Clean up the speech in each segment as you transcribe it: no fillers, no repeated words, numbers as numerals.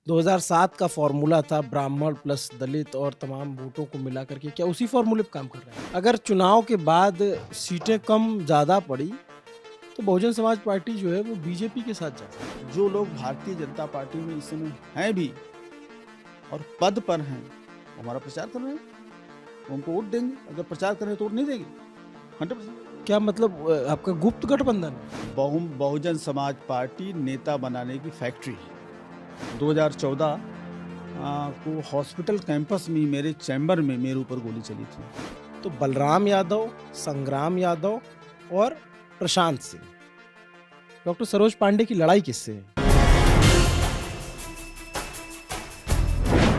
2007 का फॉर्मूला था ब्राह्मण प्लस दलित और तमाम वोटों को मिला करके, क्या उसी फॉर्मूले पे काम कर रहे हैं? अगर चुनाव के बाद सीटें कम ज़्यादा पड़ी तो बहुजन समाज पार्टी जो है वो बीजेपी के साथ जा सकती है। जो लोग भारतीय जनता पार्टी में इस समय हैं भी और पद पर हैं, वो हमारा प्रचार कर रहे हैं, वो हमको वोट देंगे। अगर प्रचार करें तो वोट नहीं देंगे 100%। क्या मतलब आपका गुप्त गठबंधन है? बहुजन समाज पार्टी नेता बनाने की फैक्ट्री है। 2014 को हॉस्पिटल कैंपस में मेरे चैम्बर में मेरे ऊपर गोली चली थी। तो बलराम यादव, संग्राम यादव और प्रशांत सिंह, डॉक्टर सरोज पांडे की लड़ाई किससे है?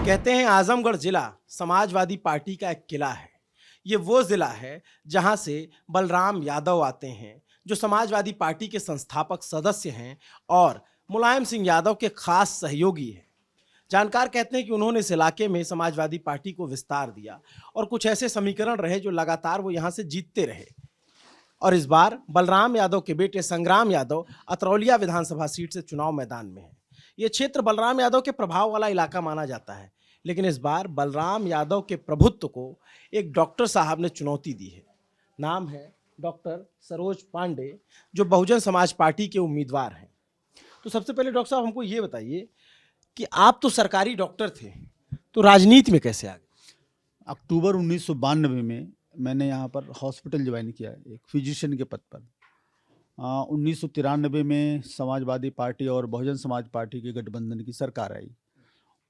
कहते हैं आजमगढ़ जिला समाजवादी पार्टी का एक किला है। ये वो जिला है जहां से बलराम यादव आते हैं, जो समाजवादी पार्टी के संस्थापक सदस्य हैं और मुलायम सिंह यादव के खास सहयोगी हैं। जानकार कहते हैं कि उन्होंने इस इलाके में समाजवादी पार्टी को विस्तार दिया और कुछ ऐसे समीकरण रहे जो लगातार वो यहां से जीतते रहे। और इस बार बलराम यादव के बेटे संग्राम यादव अतरौलिया विधानसभा सीट से चुनाव मैदान में है। ये क्षेत्र बलराम यादव के प्रभाव वाला इलाका माना जाता है, लेकिन इस बार बलराम यादव के प्रभुत्व को एक डॉक्टर साहब ने चुनौती दी है। नाम है डॉक्टर सरोज पांडे, जो बहुजन समाज पार्टी के उम्मीदवार हैं। तो सबसे पहले डॉक्टर साहब हमको ये बताइए कि आप तो सरकारी डॉक्टर थे, तो राजनीति में कैसे आ गए? अक्टूबर 1992 में मैंने यहाँ पर हॉस्पिटल ज्वाइन किया एक फिजिशियन के पद पर। 1993 में समाजवादी पार्टी और बहुजन समाज पार्टी के गठबंधन की सरकार आई।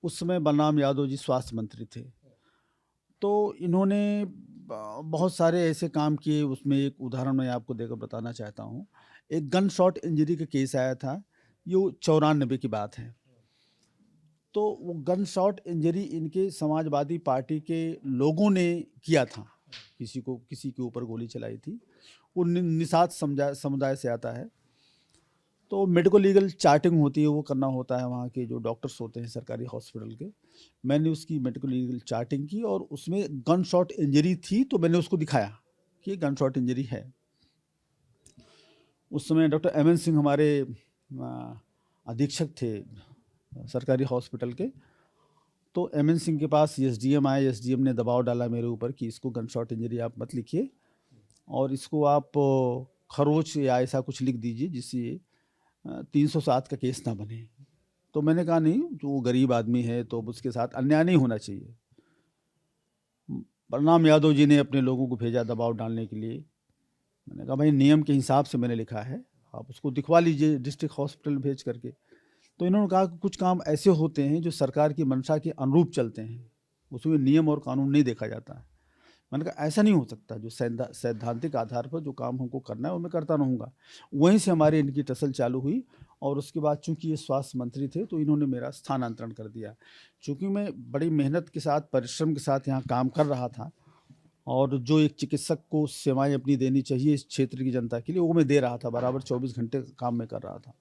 उस समय बलराम यादव जी स्वास्थ्य मंत्री थे। तो इन्होंने बहुत सारे ऐसे काम किए। उसमें एक उदाहरण मैं आपको देकर बताना चाहता हूँ। एक गन शॉट इंजरी का केस आया था, ये 94 की बात है। तो वो गन शॉट इंजरी इनके समाजवादी पार्टी के लोगों ने किया था। किसी के ऊपर गोली चलाई थी। वो निषाद समुदाय से आता है। तो मेडिको लीगल चार्टिंग होती है, वो करना होता है वहाँ के जो डॉक्टर्स होते हैं सरकारी हॉस्पिटल के। मैंने उसकी मेडिको लीगल चार्टिंग की और उसमें गन शॉट इंजरी थी, तो मैंने उसको दिखाया कि गन शॉट इंजरी है। उस समय डॉक्टर एमएन सिंह हमारे अधीक्षक थे सरकारी हॉस्पिटल के। तो एमएन सिंह के पास एसडीएम आए। एसडीएम ने दबाव डाला मेरे ऊपर कि इसको गन शॉट इंजरी आप मत लिखिए और इसको आप खरोच या ऐसा कुछ लिख दीजिए जिससे 307 का केस ना बने। तो मैंने कहा नहीं, जो वो गरीब आदमी है तो उसके साथ अन्याय नहीं होना चाहिए। बलराम यादव जी ने अपने लोगों को भेजा दबाव डालने के लिए। मैंने कहा भाई नियम के हिसाब से मैंने लिखा है, आप उसको दिखवा लीजिए डिस्ट्रिक्ट हॉस्पिटल भेज करके। तो इन्होंने कहा कि कुछ काम ऐसे होते हैं जो सरकार की मंशा के अनुरूप चलते हैं, उसमें नियम और कानून नहीं देखा जाता है। मैंने कहा ऐसा नहीं हो सकता, जो सैद्धांतिक आधार पर जो काम हमको करना है वो मैं करता रहूँगा। वहीं से हमारी इनकी टसल चालू हुई और उसके बाद चूंकि ये स्वास्थ्य मंत्री थे तो इन्होंने मेरा स्थानांतरण कर दिया। चूँकि मैं बड़ी मेहनत के साथ परिश्रम के साथ यहाँ काम कर रहा था और जो एक चिकित्सक को सेवाएं अपनी देनी चाहिए इस क्षेत्र की जनता के लिए, वो मैं दे रहा था। बराबर 24 घंटे काम मैं कर रहा था।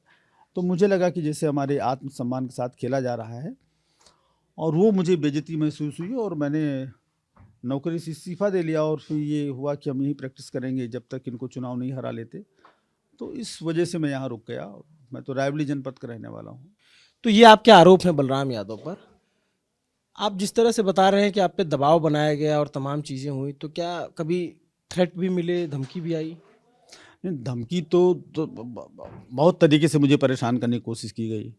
तो मुझे लगा कि जैसे हमारे आत्मसम्मान के साथ खेला जा रहा है और वो मुझे बेइज्जती महसूस हुई और मैंने नौकरी से इस्तीफ़ा दे लिया। और फिर ये हुआ कि हम यहीं प्रैक्टिस करेंगे जब तक इनको चुनाव नहीं हरा लेते। तो इस वजह से मैं यहाँ रुक गया। मैं तो रायबरेली जनपद का रहने वाला हूँ। तो ये आपके आरोप हैं बलराम यादव पर। आप जिस तरह से बता रहे हैं कि आप पे दबाव बनाया गया और तमाम चीज़ें हुई, तो क्या कभी थ्रेट भी मिले, धमकी भी आई? नहीं, धमकी तो बहुत तरीके से मुझे परेशान करने की कोशिश की गई।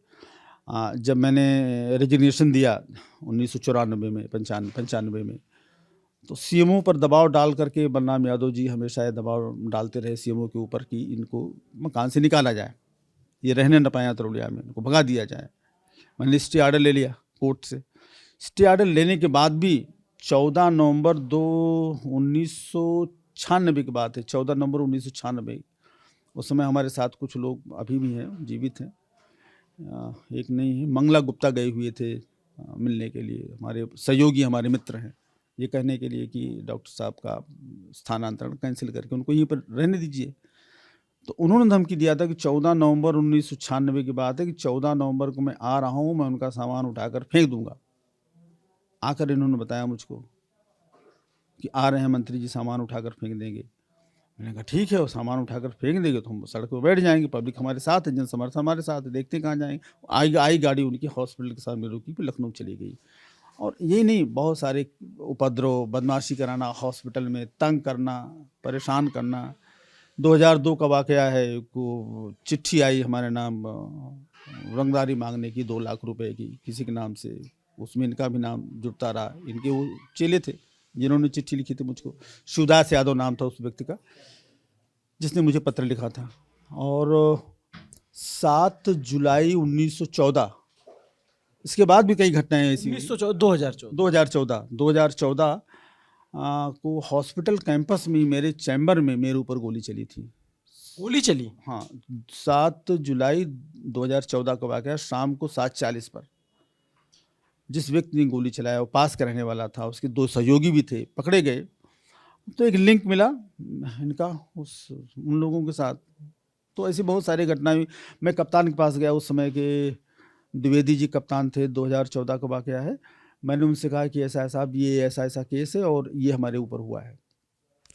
जब मैंने रेजिग्नेशन दिया 1994 में 95 में, तो सीएमओ पर दबाव डाल करके बलराम यादव जी हमेशा ये दबाव डालते रहे सीएमओ के ऊपर कि इनको मकान से निकाला जाए, ये रहने न पाए अतरौलिया में, इनको भगा दिया जाए। मैंने स्टे आर्डर ले लिया कोर्ट से। स्टे आर्डर लेने के बाद भी 14 नवंबर 1996 की बात है, 14 नवंबर 1996, उस समय हमारे साथ कुछ लोग अभी भी हैं, जीवित हैं, एक नहीं है, मंगला गुप्ता गए हुए थे मिलने के लिए। हमारे सहयोगी, हमारे मित्र हैं, ये कहने के लिए कि डॉक्टर साहब का स्थानांतरण कैंसिल करके उनको यहीं पर रहने दीजिए। तो उन्होंने धमकी दिया था कि 14 नवंबर 1996 की बात है कि 14 नवंबर को मैं आ रहा हूँ, मैं उनका सामान उठाकर फेंक दूंगा। आकर इन्होंने बताया मुझको कि आ रहे हैं मंत्री जी, सामान उठाकर फेंक देंगे। मैंने कहा ठीक है, वो सामान उठाकर फेंक देंगे तो हम सड़क पर बैठ जाएंगे, पब्लिक हमारे साथ है, जन समर्थन हमारे साथ है, देखते हैं कहाँ जाएंगे। आई गाड़ी उनकी हॉस्पिटल के सामने रुकी, फिर लखनऊ चली गई। और यही नहीं, बहुत सारे उपद्रव, बदमाशी कराना, हॉस्पिटल में तंग करना, परेशान करना। 2002 का वाकया है, को चिट्ठी आई हमारे नाम रंगदारी मांगने की 2 लाख रुपए की किसी के नाम से, उसमें इनका भी नाम जुड़ता रहा। इनके वो चेले थे जिन्होंने चिट्ठी लिखी थी मुझको, शिवदास यादव नाम था उस व्यक्ति का जिसने मुझे पत्र लिखा था। और 7 जुलाई 1914, इसके बाद भी कई घटनाएं ऐसी 2014 को हॉस्पिटल कैंपस में मेरे चैम्बर में मेरे ऊपर गोली चली थी। गोली चली? हाँ, 7 जुलाई 2014 का वाक़या, शाम को 7:40 पर जिस व्यक्ति ने गोली चलाया वो पास का रहने वाला था, उसके 2 सहयोगी भी थे, पकड़े गए। तो एक लिंक मिला इनका उन लोगों के साथ। तो ऐसी बहुत सारी घटनाएं हुई। मैं कप्तान के पास गया, उस समय के द्विवेदी जी कप्तान थे, 2014 का वाक़या है। मैंने उनसे कहा कि ऐसा ऐसा, ये ऐसा ऐसा केस है और ये हमारे ऊपर हुआ है।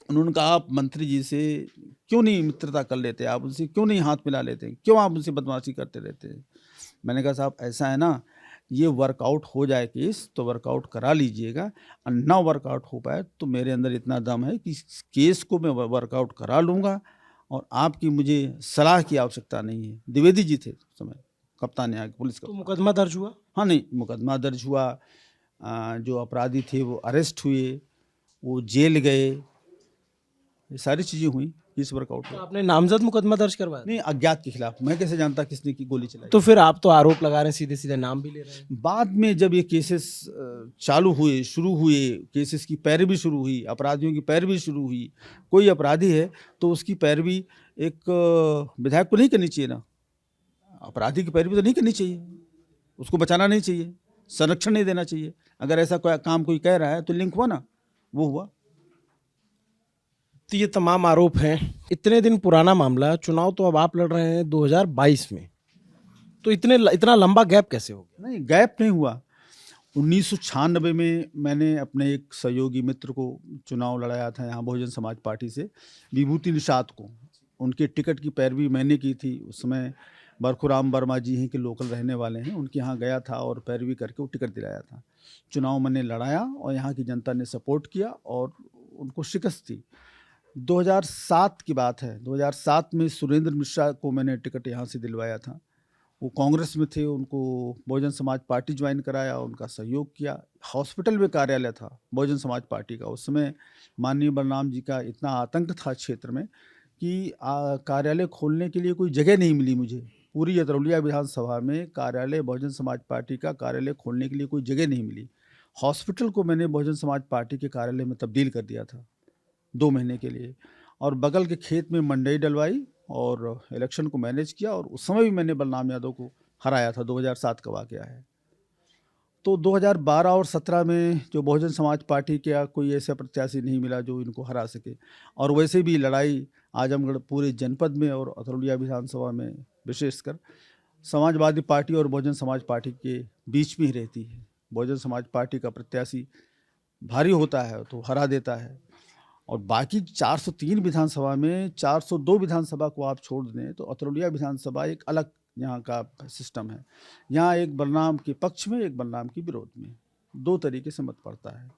उन्होंने कहा आप मंत्री जी से क्यों नहीं मित्रता कर लेते, आप उनसे क्यों नहीं हाथ मिला लेते, क्यों आप उनसे बदमाशी करते रहते हैं। मैंने कहा साहब ऐसा है ना, ये वर्कआउट हो जाए केस तो वर्कआउट करा लीजिएगा, और ना वर्कआउट हो पाए तो मेरे अंदर इतना दम है कि केस को मैं वर्कआउट करा लूँगा और आपकी मुझे सलाह की आवश्यकता नहीं है। द्विवेदी जी थे उस समय कप्तान यहाँ पुलिस का। तो मुकदमा दर्ज हुआ? हाँ, नहीं, मुकदमा दर्ज हुआ। जो अपराधी थे वो अरेस्ट हुए, वो जेल गए, ये सारी चीज़ें हुई। केस वर्कआउट तो हुआ। आपने नामजद मुकदमा दर्ज करवाया? नहीं, अज्ञात के खिलाफ। मैं कैसे जानता किसने की गोली चलाई? तो फिर आप तो आरोप लगा रहे हैं, सीधे सीधे नाम भी ले रहे हैं। बाद में जब ये केसेस चालू हुए, शुरू हुए, केसेस की पैरवी शुरू हुई, अपराधियों की पैरवी शुरू हुई। कोई अपराधी है तो उसकी पैरवी एक विधायक को नहीं करनी चाहिए ना, अपराधी की पैरवी तो नहीं करनी चाहिए, उसको बचाना नहीं चाहिए, संरक्षण नहीं देना चाहिए। अगर ऐसा कोई काम कोई कह रहा है तो लिंक हुआ ना, वो हुआ। तो ये तमाम आरोप हैं। इतने दिन पुराना मामला, चुनाव तो अब आप लड़ रहे हैं 2022 में, तो इतना लंबा गैप कैसे हो गया? नहीं, गैप नहीं हुआ। 1996 में मैंने अपने एक सहयोगी मित्र को चुनाव लड़ाया था यहाँ बहुजन समाज पार्टी से, विभूति निषाद को। उनके टिकट की पैरवी मैंने की थी। उस समय बरखुराम वर्मा जी हैं कि लोकल रहने वाले हैं, उनके यहाँ गया था और पैरवी करके वो टिकट दिलाया था। चुनाव मैंने लड़ाया और यहाँ की जनता ने सपोर्ट किया और उनको शिकस्त थी। 2007 की बात है, 2007 में सुरेंद्र मिश्रा को मैंने टिकट यहाँ से दिलवाया था। वो कांग्रेस में थे, उनको बहुजन समाज पार्टी ज्वाइन कराया, उनका सहयोग किया। हॉस्पिटल में कार्यालय था बहुजन समाज पार्टी का। उस समय माननीय बलराम जी का इतना आतंक था क्षेत्र में कि कार्यालय खोलने के लिए कोई जगह नहीं मिली मुझे। पूरी अतरौलिया विधानसभा में कार्यालय बहुजन समाज पार्टी का कार्यालय खोलने के लिए कोई जगह नहीं मिली। हॉस्पिटल को मैंने बहुजन समाज पार्टी के कार्यालय में तब्दील कर दिया था 2 महीने के लिए, और बगल के खेत में मंडई डलवाई और इलेक्शन को मैनेज किया। और उस समय भी मैंने बलराम यादव को हराया था। 2007 का वाकया है। तो 2012 और 17 में जो बहुजन समाज पार्टी का कोई ऐसा प्रत्याशी नहीं मिला जो इनको हरा सके। और वैसे भी लड़ाई आजमगढ़ पूरे जनपद में और अतरौलिया विधानसभा में विशेषकर समाजवादी पार्टी और बहुजन समाज पार्टी के बीच में ही रहती है। बहुजन समाज पार्टी का प्रत्याशी भारी होता है तो हरा देता है, और बाकी 403 विधानसभा में 402 विधानसभा को आप छोड़ दें तो अतरौलिया विधानसभा एक अलग यहाँ का सिस्टम है। यहाँ एक बलराम के पक्ष में, एक बलराम के विरोध में, 2 तरीके से मत पड़ता है।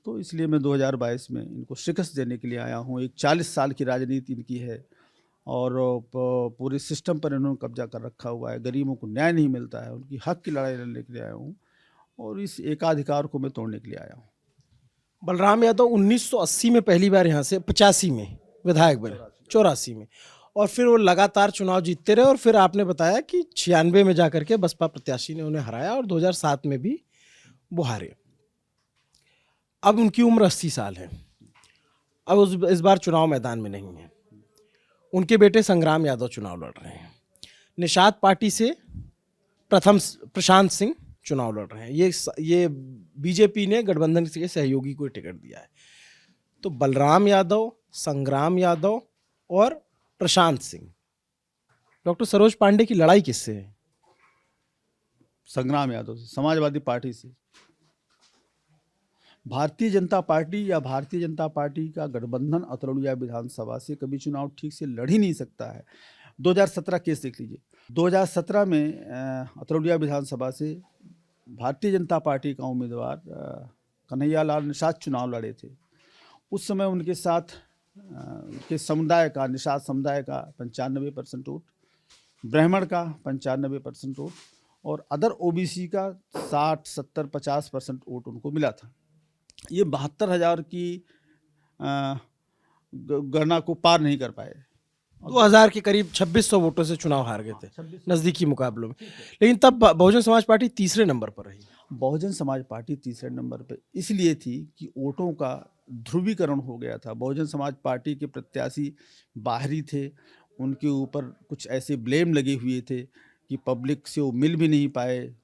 तो इसलिए मैं 2022 में इनको शिकस्त देने के लिए आया हूँ। एक 40 साल की राजनीति इनकी है और पूरे सिस्टम पर इन्होंने कब्जा कर रखा हुआ है। गरीबों को न्याय नहीं मिलता है, उनकी हक की लड़ाई लड़ने के लिए आया हूँ और इस एकाधिकार को मैं तोड़ने के लिए आया हूँ। बलराम यादव 1980 में पहली बार यहाँ से, 85 में विधायक बने, 84 में, और फिर वो लगातार चुनाव जीतते रहे। और फिर आपने बताया कि 96 में जाकर के बसपा प्रत्याशी ने उन्हें हराया और 2007 में भी वो हारे। अब उनकी उम्र 80 साल है। अब इस बार चुनाव मैदान में नहीं है। उनके बेटे संग्राम यादव चुनाव लड़ रहे हैं। निषाद पार्टी से प्रशांत सिंह चुनाव लड़ रहे हैं। ये बीजेपी ने गठबंधन के सहयोगी को टिकट दिया है। तो बलराम यादव, संग्राम यादव और प्रशांत सिंह, डॉक्टर सरोज पांडे की लड़ाई किससे है? संग्राम यादव से, समाजवादी पार्टी से। भारतीय जनता पार्टी या भारतीय जनता पार्टी का गठबंधन अतरौलिया विधानसभा से कभी चुनाव ठीक से लड़ ही नहीं सकता है। 2017 केस देख लीजिए। 2017 में अतरौलिया विधानसभा से भारतीय जनता पार्टी का उम्मीदवार कन्हैया लाल निषाद चुनाव लड़े थे। उस समय उनके साथ के समुदाय का, निषाद समुदाय का 95% वोट, ब्राह्मण का 95% वोट और अदर ओबीसी का 60, 70, 50% वोट उनको मिला था। ये 72,000 की गणना को पार नहीं कर पाए। 2000 के करीब 2600 वोटों से चुनाव हार गए थे नजदीकी मुकाबलों में। लेकिन तब बहुजन समाज पार्टी तीसरे नंबर पर रही। बहुजन समाज पार्टी तीसरे नंबर पर इसलिए थी कि वोटों का ध्रुवीकरण हो गया था। बहुजन समाज पार्टी के प्रत्याशी बाहरी थे, उनके ऊपर कुछ ऐसे ब्लेम लगे हुए थे कि पब्लिक से वो मिल भी नहीं पाए,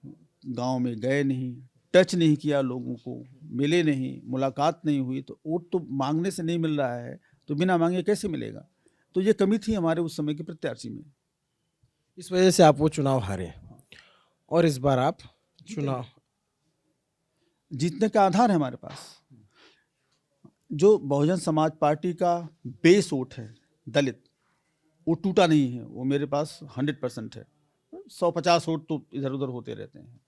गांव में गए नहीं, टच नहीं किया लोगों को, मिले नहीं, मुलाकात नहीं हुई। तो वोट तो मांगने से नहीं मिल रहा है तो बिना मांगे कैसे मिलेगा। तो ये कमी थी हमारे उस समय के प्रत्याशी में। इस वजह से आप वो चुनाव हारे और इस बार आप चुनाव जीतने का आधार है हमारे पास। जो बहुजन समाज पार्टी का बेस वोट है दलित, वो टूटा नहीं है, वो मेरे पास 100% है। 150 वोट तो इधर उधर होते रहते हैं।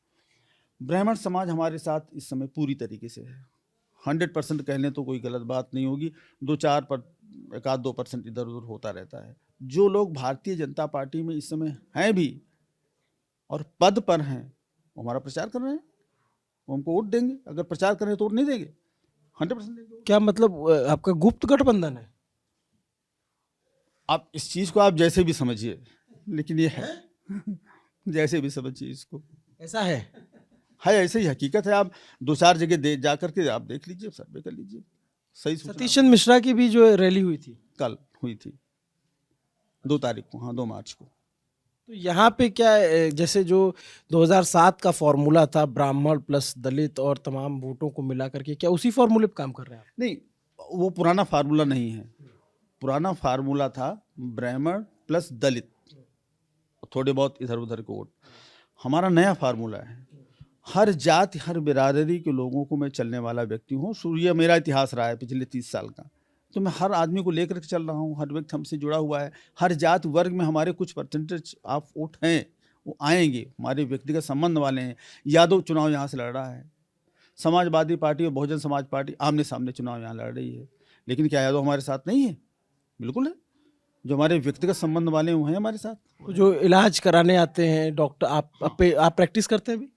ब्राह्मण समाज हमारे साथ इस समय पूरी तरीके से है। 100% कह लें तो कोई गलत बात नहीं होगी, 1-2% इधर उधर होता रहता है। जो लोग भारतीय जनता पार्टी में इस समय हैं भी और पद पर हैं, वो हमारा प्रचार कर रहे हैं, वो हमको वोट देंगे। अगर प्रचार करें तो वोट नहीं देंगे, 100% देंगे। क्या मतलब आपका गुप्त गठबंधन है? आप इस चीज़ को आप जैसे भी समझिए, लेकिन ये है जैसे भी समझिए इसको, ऐसा है ऐसे ही हकीकत है। आप 2-4 जगह जा करके आप देख लीजिए, सर्वे कर लीजिए। सही सूचना सतीश चंद्र मिश्रा की भी जो रैली हुई थी कल हुई थी 2 तारीख को, हाँ 2 मार्च को। तो यहाँ पे क्या जैसे जो 2007 का फॉर्मूला था ब्राह्मण प्लस दलित और तमाम वोटों को मिला करके, क्या उसी फॉर्मूले पे काम कर रहे हैं आप? नहीं, वो पुराना फार्मूला नहीं है। पुराना फार्मूला था ब्राह्मण प्लस दलित, थोड़े बहुत इधर उधर के वोट। हमारा नया फार्मूला है, हर जाति हर बिरादरी के लोगों को मैं चलने वाला व्यक्ति हूँ। ये मेरा इतिहास रहा है पिछले 30 साल का। तो मैं हर आदमी को लेकर के चल रहा हूँ, हर व्यक्ति हमसे जुड़ा हुआ है। हर जात वर्ग में हमारे कुछ परसेंटेज ऑफ वोट हैं, वो आएंगे, हमारे व्यक्तिगत संबंध वाले हैं। यादव चुनाव यहाँ से लड़ रहा है, समाजवादी पार्टी और बहुजन समाज पार्टी आमने सामने चुनाव यहाँ लड़ रही है। लेकिन क्या यादव हमारे साथ नहीं है? बिल्कुल है। जो हमारे व्यक्तिगत संबंध वाले हैं वो हैं हमारे साथ। तो जो इलाज कराने आते हैं डॉक्टर, आप प्रैक्टिस करते हैं अभी?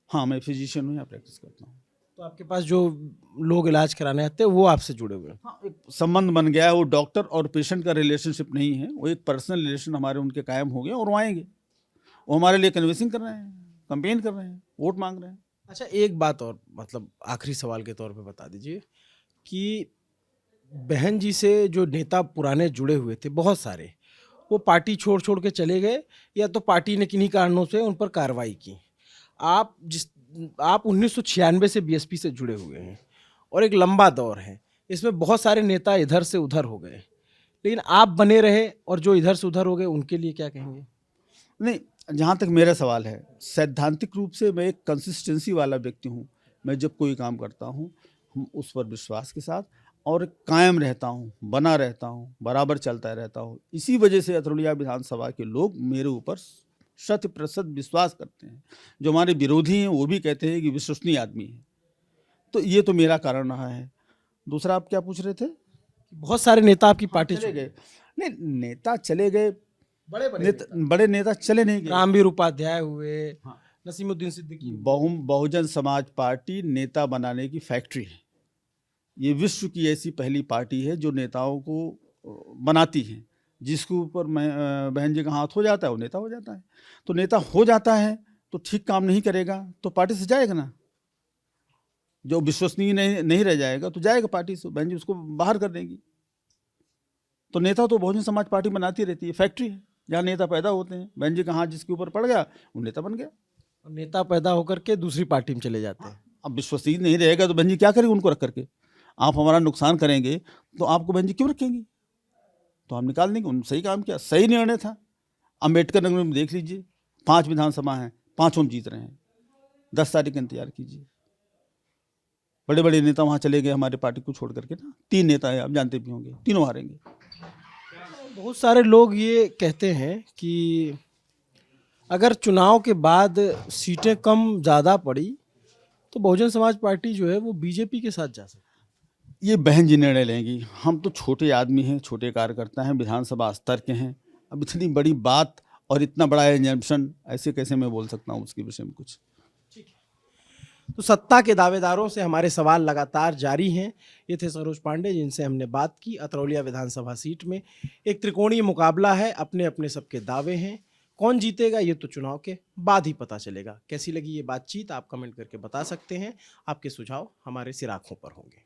हाँ, मैं फिजिशियन हूँ, यहाँ प्रैक्टिस करता हूँ। तो आपके पास जो लोग इलाज कराने आते हैं वो आपसे जुड़े हुए हैं? हाँ, एक संबंध बन गया है। वो डॉक्टर और पेशेंट का रिलेशनशिप नहीं है, वो एक पर्सनल रिलेशन हमारे उनके कायम हो गए और वो आएंगे। वो हमारे लिए कन्विंसिंग कर रहे हैं, कंपेन कर रहे हैं, वोट मांग रहे हैं। अच्छा, एक बात और, मतलब आखिरी सवाल के तौर पे बता दीजिए कि बहन जी से जो नेता पुराने जुड़े हुए थे बहुत सारे, वो पार्टी छोड़ छोड़ के चले गए या तो पार्टी ने किन्हीं कारणों से उन पर कार्रवाई की। आप 1996 से बीएसपी से जुड़े हुए हैं और एक लंबा दौर है, इसमें बहुत सारे नेता इधर से उधर हो गए, लेकिन आप बने रहे और जो इधर से उधर हो गए उनके लिए क्या कहेंगे? नहीं, जहाँ तक मेरा सवाल है, सैद्धांतिक रूप से मैं एक कंसिस्टेंसी वाला व्यक्ति हूँ। मैं जब कोई काम करता हूँ, हम उस पर विश्वास के साथ और कायम रहता हूँ, बना रहता हूँ, बराबर चलता रहता हूँ। इसी वजह से अतरौलिया विधानसभा के लोग मेरे ऊपर 100% विश्वास करते हैं। जो हमारे विरोधी हैं वो भी कहते हैं कि विश्वसनीय आदमी है। तो ये तो मेरा कारण रहा है। दूसरा आप क्या पूछ रहे थे? बहुत सारे नेता आपकी पार्टी चले गए? नहीं, नेता चले गए, बड़े बड़े नेता चले नहीं गए। रामवीर उपाध्याय हुए, नसीमुद्दीन सिद्दीकी। बहुजन समाज पार्टी नेता बनाने की फैक्ट्री है। ये विश्व की ऐसी पहली पार्टी है जो नेताओं को बनाती है। जिसके ऊपर बहन जी का हाथ हो जाता है वो नेता हो जाता है। तो नेता हो जाता है तो ठीक काम नहीं करेगा तो पार्टी से जाएगा ना। जो विश्वसनीय नहीं रह जाएगा तो जाएगा पार्टी से, बहन जी उसको बाहर कर देंगी। तो नेता तो बहुजन समाज पार्टी बनाती रहती है, फैक्ट्री है जहाँ नेता पैदा होते हैं। बहन जी का हाथ जिसके ऊपर पड़ गया वो नेता बन गया। और नेता पैदा होकर के दूसरी पार्टी में चले जाते हैं। अब विश्वसनीय नहीं रहेगा तो बहन जी क्या करेंगे उनको रख करके? आप हमारा नुकसान करेंगे तो आपको बहन जी क्यों रखेंगी? तो हम निकाल देंगे। उन्होंने सही काम किया, सही निर्णय था। अम्बेडकर नगर में देख लीजिए, 5 विधानसभा हैं, 5 हम जीत रहे हैं। 10 तारीख का इंतजार कीजिए। बड़े बड़े नेता वहाँ चले गए हमारे पार्टी को छोड़ करके ना, 3 नेता है, आप जानते भी होंगे, तीनों हारेंगे। बहुत सारे लोग ये कहते हैं कि अगर चुनाव के बाद सीटें कम ज़्यादा पड़ी तो बहुजन समाज पार्टी जो है वो बीजेपी के साथ जा सकती है। ये बहन जी निर्णय लेंगी, हम तो छोटे आदमी हैं, छोटे कार्यकर्ता हैं, विधानसभा स्तर के हैं। अब इतनी बड़ी बात और इतना बड़ा एजम्पशन ऐसे कैसे मैं बोल सकता हूँ उसके विषय में कुछ। तो सत्ता के दावेदारों से हमारे सवाल लगातार जारी हैं। ये थे सरोज पांडे जिनसे हमने बात की। अतरौलिया विधानसभा सीट में एक त्रिकोणीय मुकाबला है, अपने अपने सबके दावे हैं। कौन जीतेगा ये तो चुनाव के बाद ही पता चलेगा। कैसी लगी ये बातचीत आप कमेंट करके बता सकते हैं। आपके सुझाव हमारे सिर आंखों पर होंगे।